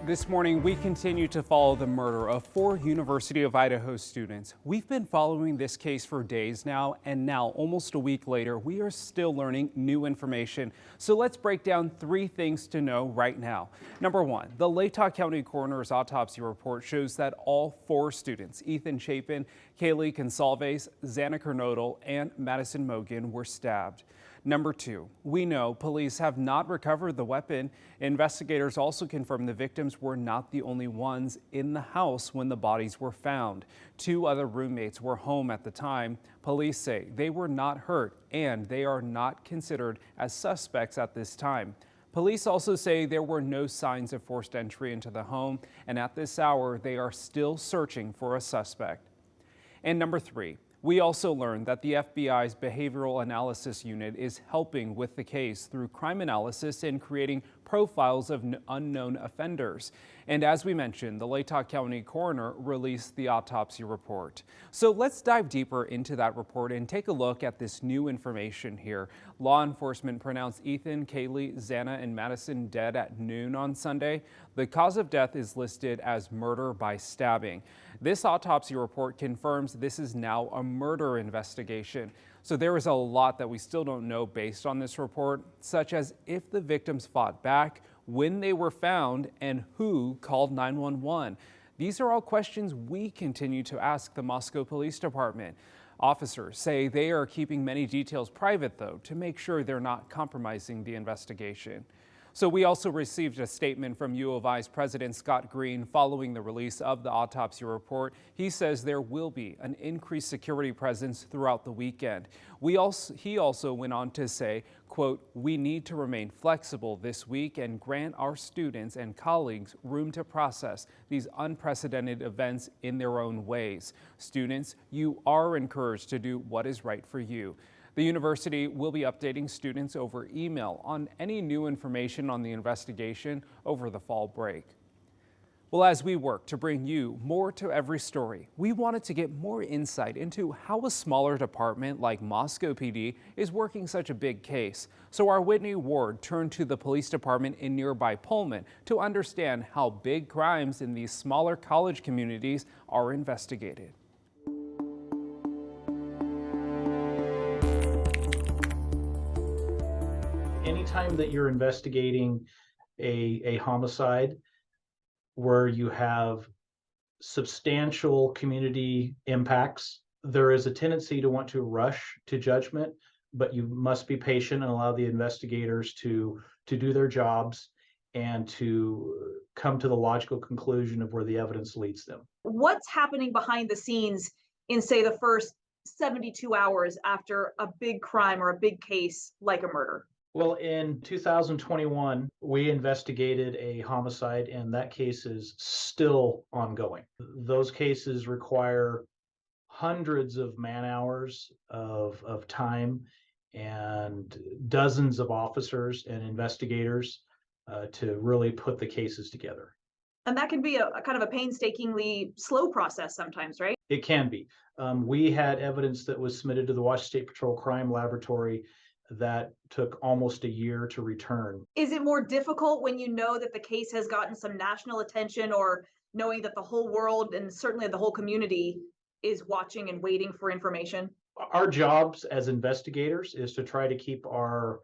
This morning, we continue to follow the murder of 4 University of Idaho students. We've been following this case for days now, and now, almost a week later, we are still learning new information. So let's break down 3 things to know right now. Number 1, the Latah County Coroner's autopsy report shows that all 4 students, Ethan Chapin, Kaylee Consalves, Xana Kernodle, and Madison Mogan, were stabbed. Number 2, we know police have not recovered the weapon. Investigators also confirm the victims were not the only ones in the house when the bodies were found. 2 other roommates were home at the time. Police say they were not hurt and they are not considered as suspects at this time. Police also say there were no signs of forced entry into the home, and at this hour they are still searching for a suspect. And number 3, we also learned that the FBI's Behavioral Analysis Unit is helping with the case through crime analysis and creating profiles of unknown offenders. And as we mentioned, the Latah County Coroner released the autopsy report. So let's dive deeper into that report and take a look at this new information here. Law enforcement pronounced Ethan, Kaylee, Xana, and Madison dead at noon on Sunday. The cause of death is listed as murder by stabbing. This autopsy report confirms this is now a murder investigation. So there is a lot that we still don't know based on this report, such as if the victims fought back, when they were found, and who called 911. These are all questions we continue to ask the Moscow Police Department. Officers say they are keeping many details private, though, to make sure they're not compromising the investigation. So we also received a statement from U of I's President Scott Green following the release of the autopsy report. He says there will be an increased security presence throughout the weekend. He also went on to say, quote, "We need to remain flexible this week and grant our students and colleagues room to process these unprecedented events in their own ways. Students, you are encouraged to do what is right for you." The university will be updating students over email on any new information on the investigation over the fall break. Well, as we work to bring you more to every story, we wanted to get more insight into how a smaller department like Moscow PD is working such a big case. So our Whitney Ward turned to the police department in nearby Pullman to understand how big crimes in these smaller college communities are investigated. Anytime that you're investigating a homicide where you have substantial community impacts, there is a tendency to want to rush to judgment, but you must be patient and allow the investigators to do their jobs and to come to the logical conclusion of where the evidence leads them. What's happening behind the scenes in, say, the first 72 hours after a big crime or a big case like a murder? Well, in 2021, we investigated a homicide, and that case is still ongoing. Those cases require hundreds of man-hours of time and dozens of officers and investigators to really put the cases together. And that can be a kind of a painstakingly slow process sometimes, right? It can be. We had evidence that was submitted to the Washington State Patrol Crime Laboratory that took almost a year to return. Is it more difficult when you know that the case has gotten some national attention, or knowing that the whole world and certainly the whole community is watching and waiting for information? Our jobs as investigators is to try to keep our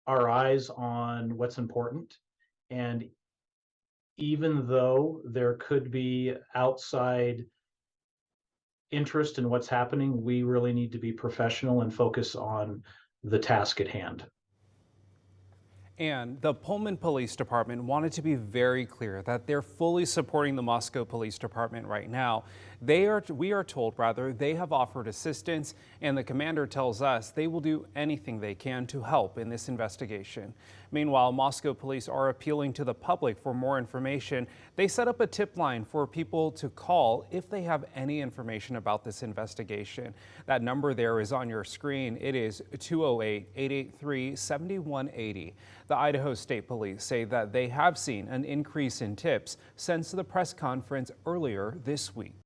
eyes on what's important. And even though there could be outside interest in what's happening, we really need to be professional and focus on the task at hand. And the Pullman Police Department wanted to be very clear that they're fully supporting the Moscow Police Department right now. We are told they have offered assistance, and the commander tells us they will do anything they can to help in this investigation. Meanwhile, Moscow police are appealing to the public for more information. They set up a tip line for people to call if they have any information about this investigation. That number there is on your screen. It is 208-883-7180. The Idaho State Police say that they have seen an increase in tips since the press conference earlier this week.